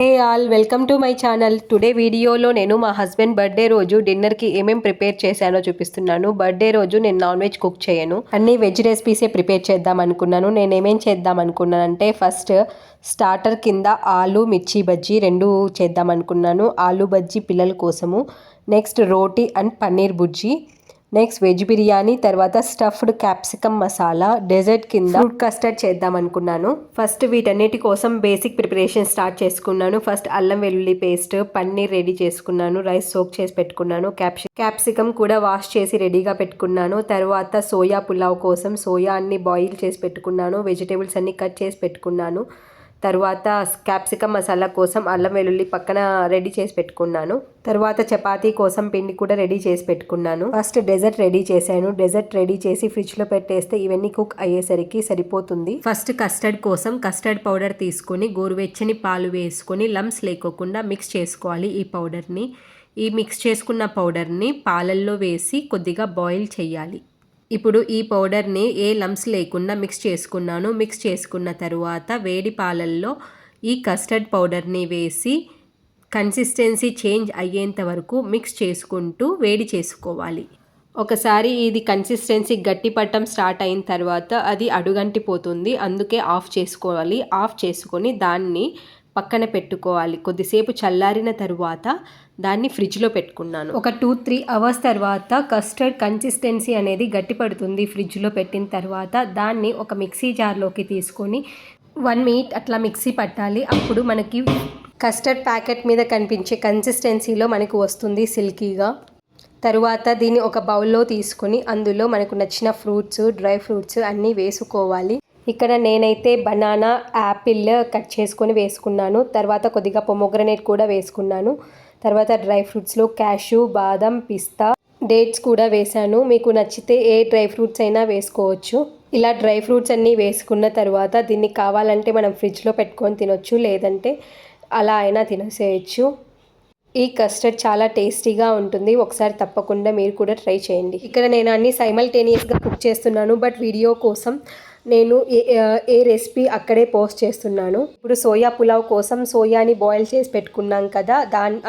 Hey all welcome to my channel. Today వీడియోలో నేను మా హస్బెండ్ బర్త్డే రోజు డిన్నర్కి ఏమేమి ప్రిపేర్ చేశానో చూపిస్తున్నాను. బర్త్డే రోజు నేను నాన్ వెజ్ కుక్ చేయను, అన్ని వెజ్ రెసిపీసే ప్రిపేర్ చేద్దాం అనుకున్నాను. నేను ఏమేం చేద్దాం అనుకున్నానంటే ఫస్ట్ స్టార్టర్ కింద ఆలు మిర్చి బజ్జీ రెండు చేద్దాం అనుకున్నాను. ఆలు బజ్జీ పిల్లల కోసము, నెక్స్ట్ రోటీ అండ్ పన్నీర్ బుజ్జీ, నెక్స్ట్ వెజ్ బిర్యానీ, తర్వాత స్టఫ్డ్ క్యాప్సికమ్ మసాలా, డెజర్ట్ కింద ఫ్రూట్ కస్టర్డ్ చేద్దాం అనుకున్నాను. ఫస్ట్ వీటన్నిటి కోసం బేసిక్ ప్రిపరేషన్ స్టార్ట్ చేసుకున్నాను. ఫస్ట్ అల్లం వెల్లుల్లి పేస్ట్, పన్నీర్ రెడీ చేసుకున్నాను, రైస్ సోక్ చేసి పెట్టుకున్నాను, క్యాప్సికమ్ కూడా వాష్ చేసి రెడీగా పెట్టుకున్నాను. తర్వాత సోయా పులావ్ కోసం సోయా అన్ని బాయిల్ చేసి పెట్టుకున్నాను, వెజిటేబుల్స్ అన్ని కట్ చేసి పెట్టుకున్నాను. తర్వాత క్యాప్సికమ్ మసాలా కోసం అల్లం వెల్లుల్లి పక్కన రెడీ చేసి పెట్టుకున్నాను. తర్వాత చపాతీ కోసం పిండి కూడా రెడీ చేసి పెట్టుకున్నాను. ఫస్ట్ డెజర్ట్ రెడీ చేశాను. డెజర్ట్ రెడీ చేసి ఫ్రిడ్జ్లో పెట్టేస్తే ఇవన్నీ కుక్ అయ్యేసరికి సరిపోతుంది. ఫస్ట్ కస్టర్డ్ కోసం కస్టర్డ్ పౌడర్ తీసుకొని గోరువెచ్చని పాలు వేసుకొని లమ్స్ లేకోకుండా మిక్స్ చేసుకోవాలి. ఈ మిక్స్ చేసుకున్న పౌడర్ని పాలల్లో వేసి కొద్దిగా బాయిల్ చేయాలి. ఇప్పుడు ఈ పౌడర్ని ఏ లమ్స్ లేకుండా మిక్స్ చేసుకున్నాను. మిక్స్ చేసుకున్న తరువాత వేడి పాలల్లో ఈ కస్టర్డ్ పౌడర్ని వేసి కన్సిస్టెన్సీ చేంజ్ అయ్యేంత వరకు మిక్స్ చేసుకుంటూ వేడి చేసుకోవాలి. ఒకసారి ఇది కన్సిస్టెన్సీ గట్టి పట్టడం స్టార్ట్ అయిన తర్వాత అది అడుగంటిపోతుంది, అందుకే ఆఫ్ చేసుకోవాలి. ఆఫ్ చేసుకొని దాన్ని పక్కన పెట్టుకోవాలి. కొద్దిసేపు చల్లారిన తరువాత దాన్ని ఫ్రిడ్జ్లో పెట్టుకున్నాను. ఒక 2-3 అవర్స్ తర్వాత కస్టర్డ్ కన్సిస్టెన్సీ అనేది గట్టి పడుతుంది. ఫ్రిడ్జ్లో పెట్టిన తర్వాత దాన్ని ఒక మిక్సీ జార్లోకి తీసుకొని 1 మినిట్ అట్లా మిక్సీ పట్టాలి. అప్పుడు మనకి కస్టర్డ్ ప్యాకెట్ మీద కనిపించే కన్సిస్టెన్సీలో మనకు వస్తుంది సిల్కీగా. తరువాత దీన్ని ఒక బౌల్లో తీసుకొని అందులో మనకు నచ్చిన ఫ్రూట్స్, డ్రై ఫ్రూట్స్ అన్నీ వేసుకోవాలి. ఇక్కడ నేనైతే బనానా, యాపిల్ కట్ చేసుకొని వేసుకున్నాను. తర్వాత కొద్దిగా పొమోగ్రనేట్ కూడా వేసుకున్నాను. తర్వాత డ్రై ఫ్రూట్స్లో క్యాషు, బాదం, పిస్తా, డేట్స్ కూడా వేసాను. మీకు నచ్చితే ఏ డ్రై ఫ్రూట్స్ అయినా వేసుకోవచ్చు. ఇలా డ్రై ఫ్రూట్స్ అన్నీ వేసుకున్న తర్వాత దీన్ని కావాలంటే మనం ఫ్రిడ్జ్లో పెట్టుకొని తినొచ్చు, లేదంటే అలా అయినా తినేసేయచ్చు. ఈ కస్టర్డ్ చాలా టేస్టీగా ఉంటుంది. ఒకసారి తప్పకుండా మీరు కూడా ట్రై చేయండి. ఇక్కడ నేను అన్ని సైమల్టేనియస్గా కుక్ చేస్తున్నాను, బట్ వీడియో కోసం నేను ఏ రెసిపీ అక్కడే పోస్ట్ చేస్తున్నాను. ఇప్పుడు సోయా పులావ్ కోసం సోయాని బాయిల్ చేసి పెట్టుకున్నాం కదా,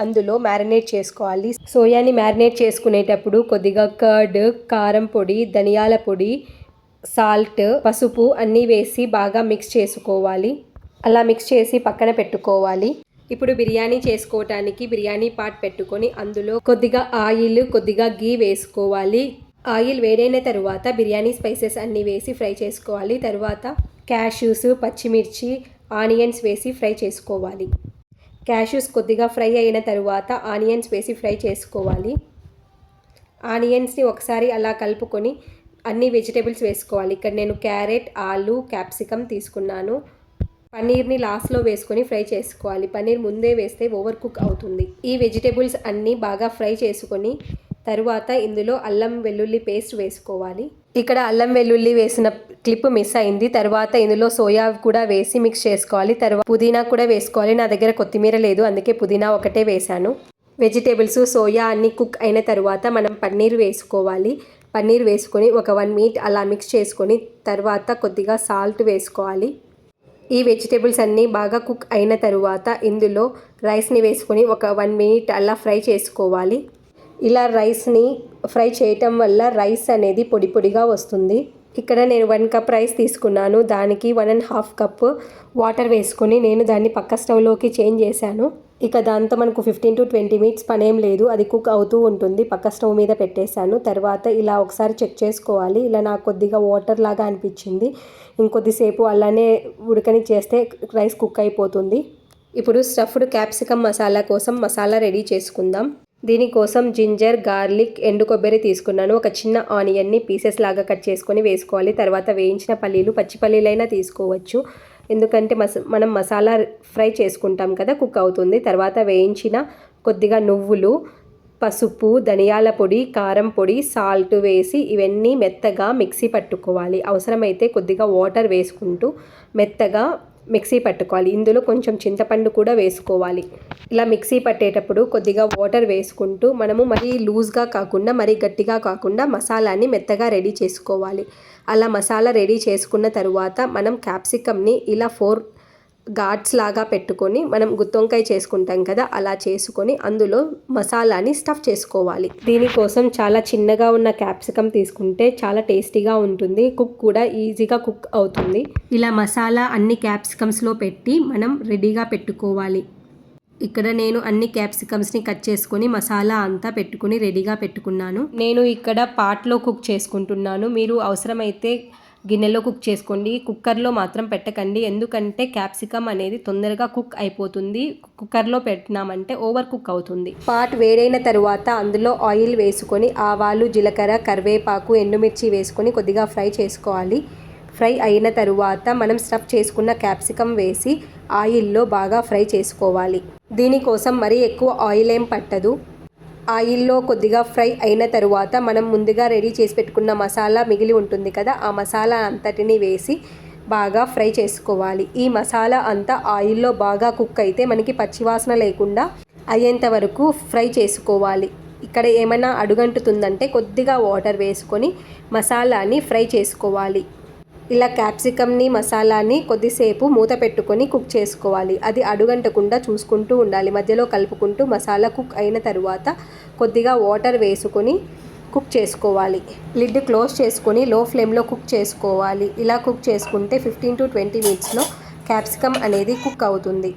అందులో మ్యారినేట్ చేసుకోవాలి. సోయాని మ్యారినేట్ చేసుకునేటప్పుడు కొద్దిగా కర్డ్, కారం పొడి, ధనియాల పొడి, సాల్ట్, పసుపు అన్నీ వేసి బాగా మిక్స్ చేసుకోవాలి. అలా మిక్స్ చేసి పక్కన పెట్టుకోవాలి. ఇప్పుడు బిర్యానీ చేసుకోవటానికి బిర్యానీ పాట్ పెట్టుకొని అందులో కొద్దిగా ఆయిల్, కొద్దిగా గీ వేసుకోవాలి. ఆయిల్ వేడైన తరువాత బిర్యానీ స్పైసెస్ అన్నీ వేసి ఫ్రై చేసుకోవాలి. తర్వాత క్యాష్యూస్, పచ్చిమిర్చి, ఆనియన్స్ వేసి ఫ్రై చేసుకోవాలి. క్యాష్యూస్ కొద్దిగా ఫ్రై అయిన తరువాత ఆనియన్స్ వేసి ఫ్రై చేసుకోవాలి. ఆనియన్స్ని ఒకసారి అలా కలుపుకొని అన్ని వెజిటేబుల్స్ వేసుకోవాలి. ఇక్కడ నేను క్యారెట్, ఆలు, క్యాప్సికమ్ తీసుకున్నాను. పన్నీర్ని లాస్ట్లో వేసుకొని ఫ్రై చేసుకోవాలి. పన్నీర్ ముందే వేస్తే ఓవర్ కుక్ అవుతుంది. ఈ వెజిటేబుల్స్ అన్నీ బాగా ఫ్రై చేసుకొని తరువాత ఇందులో అల్లం వెల్లుల్లి పేస్ట్ వేసుకోవాలి. ఇక్కడ అల్లం వెల్లుల్లి వేసిన క్లిప్ మిస్ అయింది. తర్వాత ఇందులో సోయా కూడా వేసి మిక్స్ చేసుకోవాలి. తర్వాత పుదీనా కూడా వేసుకోవాలి. నా దగ్గర కొత్తిమీర లేదు, అందుకే పుదీనా ఒకటే వేశాను. వెజిటేబుల్స్, సోయా అన్నీ కుక్ అయిన తర్వాత మనం పన్నీర్ వేసుకోవాలి. పన్నీర్ వేసుకొని ఒక 1 మినిట్ అలా మిక్స్ చేసుకొని తర్వాత కొద్దిగా సాల్ట్ వేసుకోవాలి. ఈ వెజిటేబుల్స్ అన్నీ బాగా కుక్ అయిన తరువాత ఇందులో రైస్ని వేసుకొని ఒక 1 మినిట్ అలా ఫ్రై చేసుకోవాలి. ఇలా రైస్ని ఫ్రై చేయటం వల్ల రైస్ అనేది పొడి పొడిగా వస్తుంది. ఇక్కడ నేను 1 కప్ రైస్ తీసుకున్నాను. దానికి 1.5 కప్ వాటర్ వేసుకొని నేను దాన్ని పక్క స్టవ్లోకి చేంజ్ చేశాను. ఇక దాంతో మనకు 15 to 20 మినిట్స్ పనేం లేదు, అది కుక్ అవుతూ ఉంటుంది. పక్క స్టవ్ మీద పెట్టేశాను. తర్వాత ఇలా ఒకసారి చెక్ చేసుకోవాలి. ఇలా నాకు కొద్దిగా వాటర్ లాగా అనిపించింది. ఇంకొద్దిసేపు అలానే ఉడకని చేస్తే రైస్ కుక్ అయిపోతుంది. ఇప్పుడు స్టఫ్డ్ క్యాప్సికమ్ మసాలా కోసం మసాలా రెడీ చేసుకుందాం. దీనికోసం జింజర్, గార్లిక్, ఎండు కొబ్బరి తీసుకున్నాను. ఒక చిన్న ఆనియన్ని పీసెస్ లాగా కట్ చేసుకొని వేసుకోవాలి. తర్వాత వేయించిన పల్లీలు, పచ్చి పల్లీలైనా తీసుకోవచ్చు, ఎందుకంటే మనం మసాలా ఫ్రై చేసుకుంటాం కదా, కుక్ అవుతుంది. తర్వాత వేయించిన కొద్దిగా నువ్వులు, పసుపు, ధనియాల పొడి, కారం పొడి, సాల్ట్ వేసి ఇవన్నీ మెత్తగా మిక్సీ పట్టుకోవాలి. అవసరమైతే కొద్దిగా వాటర్ వేసుకుంటూ మెత్తగా మిక్సీ పట్టుకోవాలి. ఇందులో కొంచెం చింతపండు కూడా వేసుకోవాలి. ఇలా మిక్సీ పట్టేటప్పుడు కొద్దిగా వాటర్ వేసుకుంటూ మనము మరీ లూజ్గా కాకుండా మరీ గట్టిగా కాకుండా మసాలాని మెత్తగా రెడీ చేసుకోవాలి. అలా మసాలా రెడీ చేసుకున్న తరువాత మనం క్యాప్సికమ్ని ఇలా 4 ఘాట్స్ లాగా పెట్టుకొని మనం గుత్తొంకాయ చేసుకుంటాం కదా, అలా చేసుకొని అందులో మసాలాని స్టఫ్ చేసుకోవాలి. దీనికోసం చాలా చిన్నగా ఉన్న క్యాప్సికమ్ తీసుకుంటే చాలా టేస్టీగా ఉంటుంది, కుక్ కూడా ఈజీగా కుక్ అవుతుంది. ఇలా మసాలా అన్ని క్యాప్సికమ్స్లో పెట్టి మనం రెడీగా పెట్టుకోవాలి. ఇక్కడ నేను అన్ని క్యాప్సికమ్స్ని కట్ చేసుకొని మసాలా అంతా పెట్టుకుని రెడీగా పెట్టుకున్నాను. నేను ఇక్కడ పాట్లో కుక్ చేసుకుంటున్నాను. మీరు అవసరమైతే గిన్నెలో కుక్ చేసుకోండి, కుక్కర్లో మాత్రం పెట్టకండి. ఎందుకంటే క్యాప్సికమ్ అనేది తొందరగా కుక్ అయిపోతుంది, కుక్కర్లో పెట్టినామంటే ఓవర్ కుక్ అవుతుంది. పాట్ వేడైన తరువాత అందులో ఆయిల్ వేసుకొని ఆవాలు, జీలకర్ర, కరివేపాకు, ఎండుమిర్చి వేసుకొని కొద్దిగా ఫ్రై చేసుకోవాలి. ఫ్రై అయిన తరువాత మనం స్టఫ్ చేసుకున్న క్యాప్సికమ్ వేసి ఆయిల్లో బాగా ఫ్రై చేసుకోవాలి. దీనికోసం మరీ ఎక్కువ ఆయిల్ ఏం పట్టదు. ఆయిల్లో కొద్దిగా ఫ్రై అయిన తరువాత మనం ముందుగా రెడీ చేసి పెట్టుకున్న మసాలా మిగిలి ఉంటుంది కదా, ఆ మసాలా అంతటిని వేసి బాగా ఫ్రై చేసుకోవాలి. ఈ మసాలా అంతా ఆయిల్లో బాగా కుక్ అయితే మనకి పచ్చివాసన లేకుండా అయ్యేంత వరకు ఫ్రై చేసుకోవాలి. ఇక్కడ ఏమైనా అడుగంటుతుందంటే కొద్దిగా వాటర్ వేసుకొని మసాలాని ఫ్రై చేసుకోవాలి. ఇలా క్యాప్సికమ్ని మసాలాని కొద్దిసేపు మూత పెట్టుకొని కుక్ చేసుకోవాలి. అది అడుగంటకుండా చూసుకుంటూ ఉండాలి. మధ్యలో కలుపుకుంటూ మసాలా కుక్ అయిన తరువాత కొద్దిగా వాటర్ వేసుకొని కుక్ చేసుకోవాలి. లిడ్ క్లోజ్ చేసుకొని లో ఫ్లేమ్లో కుక్ చేసుకోవాలి. ఇలా కుక్ చేసుకుంటే 15 to 20 మినిట్స్లో క్యాప్సికమ్ అనేది కుక్ అవుతుంది.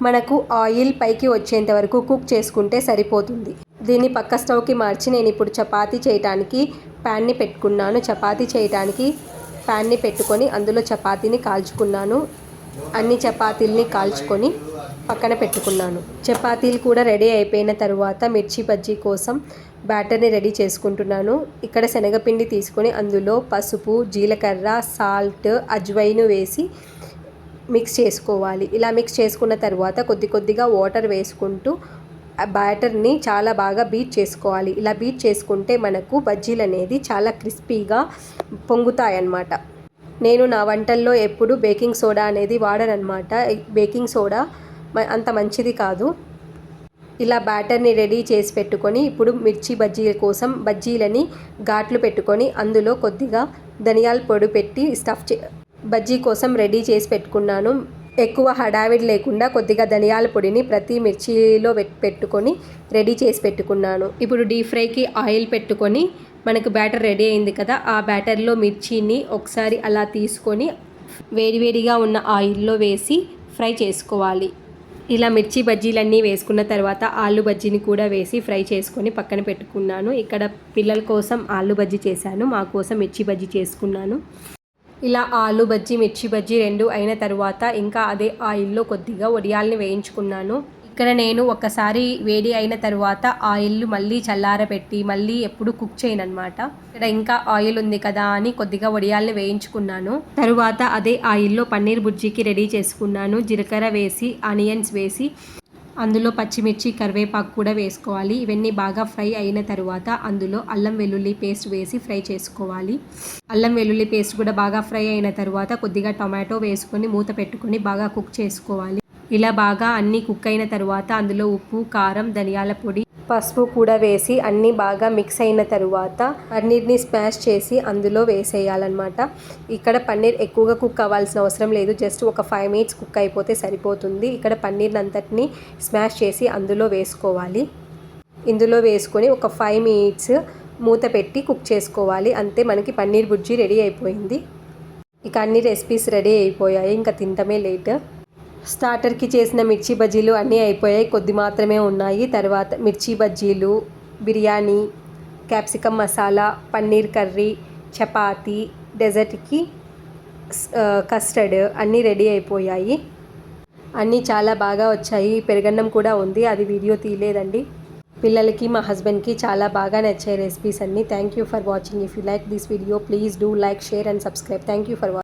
మనకు ఆయిల్ పైకి వచ్చేంత వరకు కుక్ చేసుకుంటే సరిపోతుంది. దీన్ని పక్క స్టవ్కి మార్చి నేను ఇప్పుడు చపాతీ చేయడానికి ప్యాన్ని పెట్టుకున్నాను. చపాతీ చేయడానికి ప్యాన్ని పెట్టుకొని అందులో చపాతీని కాల్చుకున్నాను. అన్ని చపాతీల్ని కాల్చుకొని పక్కన పెట్టుకున్నాను. చపాతీలు కూడా రెడీ అయిపోయిన తర్వాత మిర్చి బజ్జీ కోసం బ్యాటర్ని రెడీ చేసుకుంటున్నాను. ఇక్కడ శనగపిండి తీసుకొని అందులో పసుపు, జీలకర్ర, సాల్ట్, అజ్వైన్ వేసి మిక్స్ చేసుకోవాలి. ఇలా మిక్స్ చేసుకున్న తర్వాత కొద్దిగా వాటర్ వేసుకుంటూ బ్యాటర్ని చాలా బాగా బీట్ చేసుకోవాలి. ఇలా బీట్ చేసుకుంటే మనకు బజ్జీలు అనేది చాలా క్రిస్పీగా పొంగుతాయన్నమాట. నేను నా వంటల్లో ఎప్పుడు బేకింగ్ సోడా అనేది వాడనన్నమాట. బేకింగ్ సోడా అంత మంచిది కాదు. ఇలా బ్యాటర్ని రెడీ చేసి పెట్టుకొని ఇప్పుడు మిర్చి బజ్జీల కోసం బజ్జీలని ఘాట్లు పెట్టుకొని అందులో కొద్దిగా ధనియాల పొడి పెట్టి బజ్జీ కోసం రెడీ చేసి పెట్టుకున్నాను. ఎక్కువ హడావిడి లేకుండా కొద్దిగా ధనియాల పొడిని ప్రతి మిర్చిలో పెట్టుకొని రెడీ చేసి పెట్టుకున్నాను. ఇప్పుడు డీప్ ఫ్రైకి ఆయిల్ పెట్టుకొని మనకు బ్యాటర్ రెడీ అయింది కదా, ఆ బ్యాటర్లో మిర్చిని ఒకసారి అలా తీసుకొని వేడివేడిగా ఉన్న ఆయిల్లో వేసి ఫ్రై చేసుకోవాలి. ఇలా మిర్చి బజ్జీలన్నీ వేసుకున్న తర్వాత ఆలు బజ్జీని కూడా వేసి ఫ్రై చేసుకొని పక్కన పెట్టుకున్నాను. ఇక్కడ పిల్లల కోసం ఆలు బజ్జీ చేశాను, మా కోసం మిర్చి బజ్జీ చేసుకున్నాను. ఇలా ఆలు బజ్జీ, మిర్చి బజ్జీ రెండు అయిన తర్వాత ఇంకా అదే ఆయిల్లో కొద్దిగా వడియాల్ని వేయించుకున్నాను. ఇక్కడ నేను ఒకసారి వేడి అయిన తర్వాత ఆయిల్ మళ్ళీ చల్లారబెట్టి మళ్ళీ ఎప్పుడు కుక్ చేయనన్నమాట. ఇక్కడ ఇంకా ఆయిల్ ఉంది కదా అని కొద్దిగా వడియాల్ని వేయించుకున్నాను. తరువాత అదే ఆయిల్లో పన్నీర్ బుజ్జీకి రెడీ చేసుకున్నాను. జీలకర్ర వేసి ఆనియన్స్ వేసి అందులో పచ్చిమిర్చి, కరివేపాకు కూడా వేసుకోవాలి. ఇవన్నీ బాగా ఫ్రై అయిన తరువాత అందులో అల్లం వెల్లుల్లి పేస్ట్ వేసి ఫ్రై చేసుకోవాలి. అల్లం వెల్లుల్లి పేస్ట్ కూడా బాగా ఫ్రై అయిన తరువాత కొద్దిగా టొమాటో వేసుకొని మూత పెట్టుకొని బాగా కుక్ చేసుకోవాలి. ఇలా బాగా అన్నీ కుక్ అయిన తరువాత అందులో ఉప్పు, కారం, ధనియాల పొడి, పసుపు కూడా వేసి అన్నీ బాగా మిక్స్ అయిన తరువాత పన్నీర్ని స్మాష్ చేసి అందులో వేసేయాలన్నమాట. ఇక్కడ పన్నీర్ ఎక్కువగా కుక్ అవ్వాల్సిన అవసరం లేదు, జస్ట్ ఒక 5 మినిట్స్ కుక్ అయిపోతే సరిపోతుంది. ఇక్కడ పన్నీర్ అంతటిని స్మాష్ చేసి అందులో వేసుకోవాలి. ఇందులో వేసుకొని ఒక 5 మినిట్స్ మూత పెట్టి కుక్ చేసుకోవాలి. అంతే, మనకి పన్నీర్ బుజ్జి రెడీ అయిపోయింది. ఇక అన్ని రెసిపీస్ రెడీ అయిపోయాయి, ఇంకా తింటమే లేట్. స్టార్టర్కి చేసిన మిర్చి బజ్జీలు అన్నీ అయిపోయాయి, కొద్ది మాత్రమే ఉన్నాయి. తర్వాత మిర్చి బజ్జీలు, బిర్యానీ, క్యాప్సికమ్ మసాలా, పన్నీర్ కర్రీ, చపాతీ, డెజర్ట్కి కస్టర్డ్ అన్నీ రెడీ అయిపోయాయి. అన్నీ చాలా బాగా వచ్చాయి. పెరుగన్నం కూడా ఉంది, అది వీడియో తీయలేదండి. పిల్లలకి, మా హస్బెండ్కి చాలా బాగా నచ్చాయి రెసిపీస్ అన్నీ. Thank you for watching. If you like this video please do like, share and subscribe. Thank you for watching.